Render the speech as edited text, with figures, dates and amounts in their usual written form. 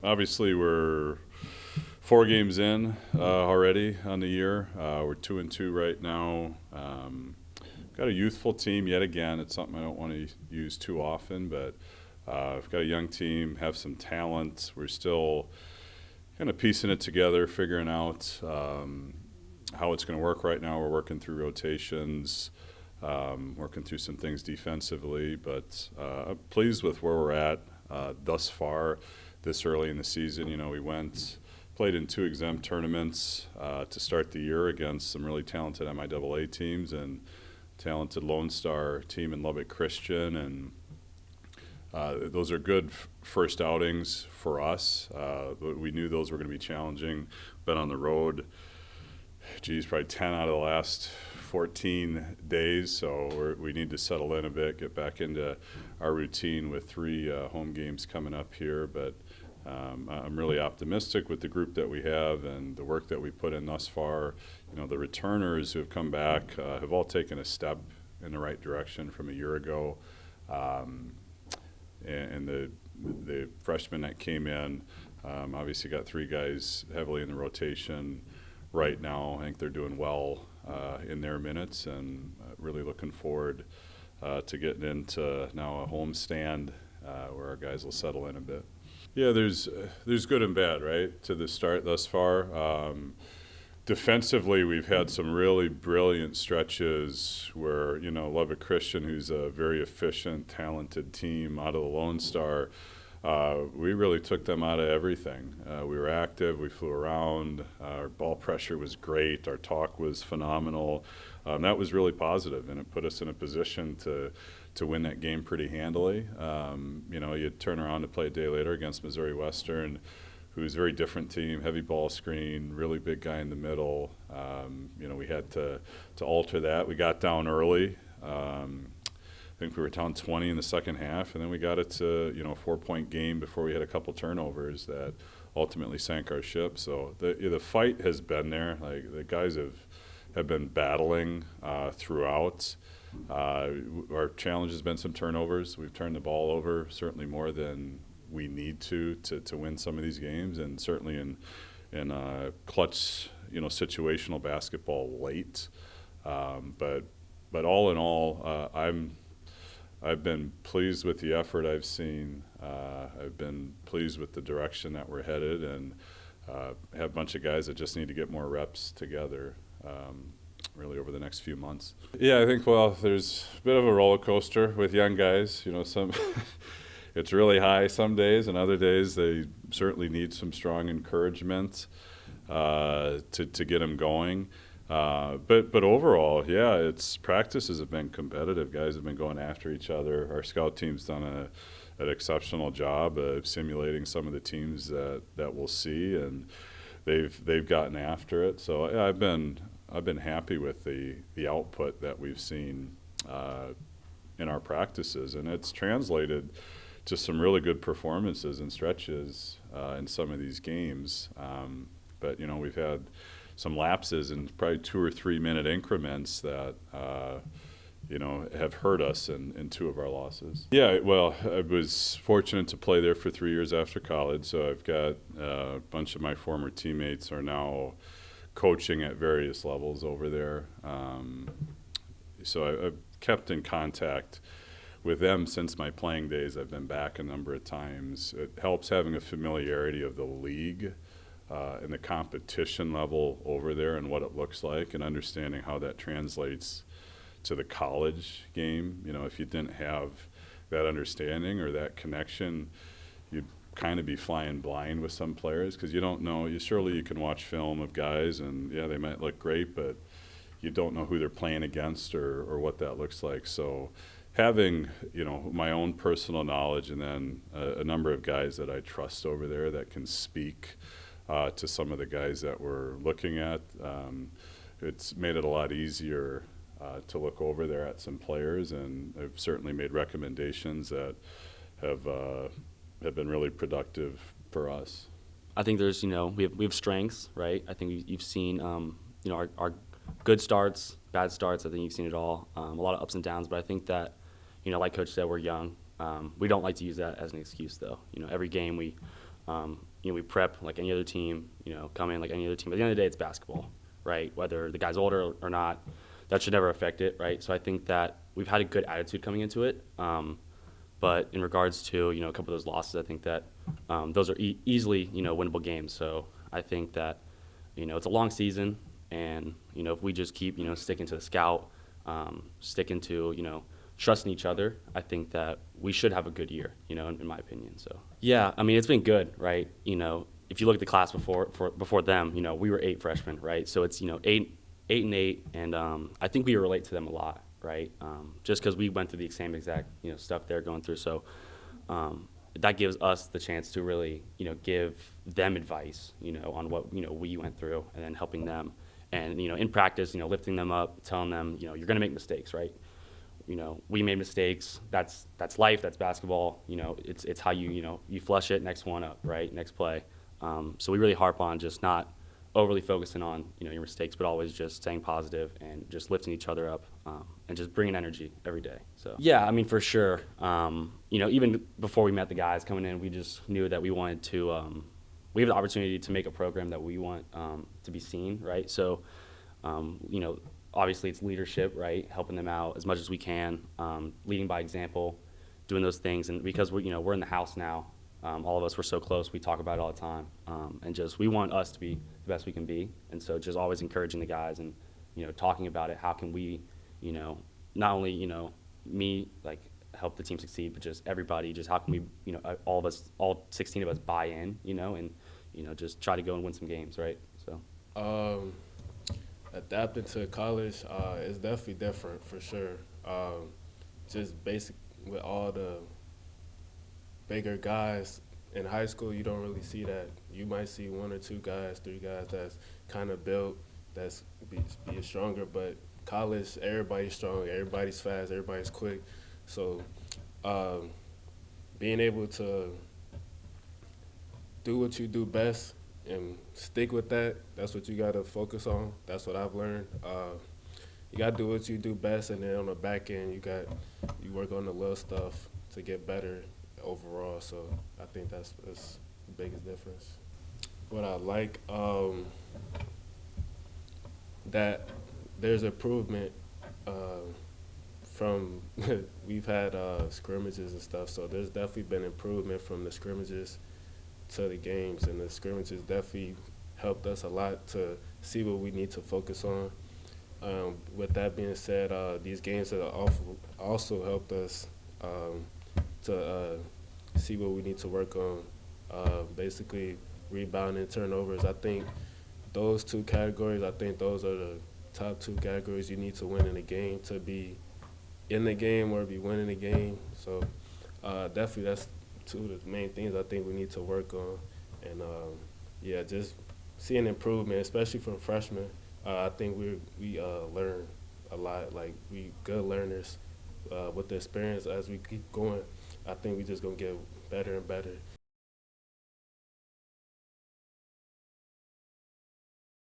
Obviously, we're 4 games in already on the year. We're 2-2 right now. Got a youthful team yet again. It's something I don't want to use too often, but we've got a young team, have some talent. We're still kind of piecing it together, figuring out how it's going to work right now. We're working through rotations, working through some things defensively, but I'm pleased with where we're at thus far. This early in the season, we played in 2 exempt tournaments to start the year against some really talented MIAA teams and talented Lone Star team in Lubbock Christian, and those are good first outings for us. But we knew those were going to be challenging. Been on the road, probably 10 out of the last 14 days, so we need to settle in a bit, get back into our routine with 3 home games coming up here. But I'm really optimistic with the group that we have and the work that we put in thus far. The returners who have come back have all taken a step in the right direction from a year ago. And the freshmen that came in, obviously got 3 guys heavily in the rotation right now. I think they're doing well in their minutes, and really looking forward to getting into now a home stand where our guys will settle in a bit. Yeah, there's good and bad, right, to the start thus far. Defensively, we've had some really brilliant stretches where, Lubbock Christian, who's a very efficient, talented team out of the Lone Star, we really took them out of everything. We were active, we flew around, our ball pressure was great, our talk was phenomenal. That was really positive, and it put us in a position to win that game pretty handily. You'd turn around to play a day later against Missouri Western, who's a very different team, heavy ball screen, really big guy in the middle. We had to alter that. We got down early. I think we were down 20 in the second half, and then we got it to a 4-point game before we had a couple turnovers that ultimately sank our ship. So the fight has been there. Like, the guys have been battling throughout. Our challenge has been some turnovers. We've turned the ball over certainly more than we need to win some of these games, and certainly in clutch situational basketball late. But all in all, I've been pleased with the effort I've seen. I've been pleased with the direction that we're headed, and have a bunch of guys that just need to get more reps together really over the next few months. Yeah, I think, there's a bit of a roller coaster with young guys. Some it's really high some days, and other days they certainly need some strong encouragement to get them going. But overall, yeah, practices have been competitive. Guys have been going after each other. Our scout team's done an exceptional job of simulating some of the teams that we'll see, and they've gotten after it. So yeah, I've been happy with the output that we've seen in our practices, and it's translated to some really good performances and stretches in some of these games. But we've had some lapses in probably 2 or 3 minute increments that have hurt us in 2 of our losses. Yeah, well, I was fortunate to play there for 3 years after college, so I've got a bunch of my former teammates are now coaching at various levels over there. So I've kept in contact with them since my playing days. I've been back a number of times. It helps having a familiarity of the league and the competition level over there and what it looks like, and understanding how that translates to the college game. If you didn't have that understanding or that connection, you'd kind of be flying blind with some players, because you don't know. Surely you can watch film of guys, and yeah, they might look great, but you don't know who they're playing against or what that looks like. So having my own personal knowledge, and then a number of guys that I trust over there that can speak to some of the guys that we're looking at, it's made it a lot easier to look over there at some players, and I've certainly made recommendations that have been really productive for us. I think there's we have strengths, right? I think you've seen our good starts, bad starts. I think you've seen it all. A lot of ups and downs, but I think that like Coach said, we're young. We don't like to use that as an excuse, though. Every game we we prep like any other team, come in like any other team. At the end of the day, it's basketball, right? Whether the guy's older or not, that should never affect it, right? So I think that we've had a good attitude coming into it. But in regards to, a couple of those losses, I think that those are easily, winnable games. So I think that, it's a long season, and, if we just keep, sticking to the scout, sticking to, trusting each other, I think that we should have a good year, in my opinion. So, yeah, I mean, it's been good, right? If you look at the class before them, we were 8 freshmen, right? So it's, 8 and 8, and I think we relate to them a lot, right? Just because we went through the same exact, stuff they're going through. So that gives us the chance to really, give them advice, on what, we went through, and then helping them. And, in practice, lifting them up, telling them, you're going to make mistakes, right? We made mistakes. That's life. That's basketball. It's how you flush it. Next one up, right? Next play. So we really harp on just not overly focusing on your mistakes, but always just staying positive and just lifting each other up, and just bringing energy every day. So yeah, I mean, for sure. Even before we met the guys coming in, we just knew that we wanted to. We have the opportunity to make a program that we want to be seen, right? So, obviously it's leadership, right? Helping them out as much as we can, leading by example, doing those things. And because we're in the house now, all of us, we're so close, we talk about it all the time. And just, we want us to be the best we can be. And so just always encouraging the guys and, talking about it. How can we, not only, me, like, help the team succeed, but just everybody, just how can we, all of us, all 16 of us buy in, and, just try to go and win some games, right? So. Adapting to college is definitely different for sure. Just basic with all the bigger guys in high school, you don't really see that. You might see 1 or 2 guys, 3 guys that's kind of built, that's be stronger. But college, everybody's strong, everybody's fast, everybody's quick. So being able to do what you do best and stick with that, that's what you got to focus on. That's what I've learned. You got to do what you do best, and then on the back end, you work on the little stuff to get better overall. So I think that's the biggest difference. What I like, that there's improvement from we've had scrimmages and stuff, so there's definitely been improvement from the scrimmages to the games, and the scrimmages definitely helped us a lot to see what we need to focus on. With that being said, these games have also helped us to see what we need to work on, basically rebounding, turnovers. I think those 2 categories, I think those are the top 2 categories you need to win in a game, to be in the game or be winning the game. So definitely that's 2 of the main things I think we need to work on. And, yeah, just seeing improvement, especially from freshmen. I think we learn a lot. Like, we good learners with the experience as we keep going. I think we just going to get better and better.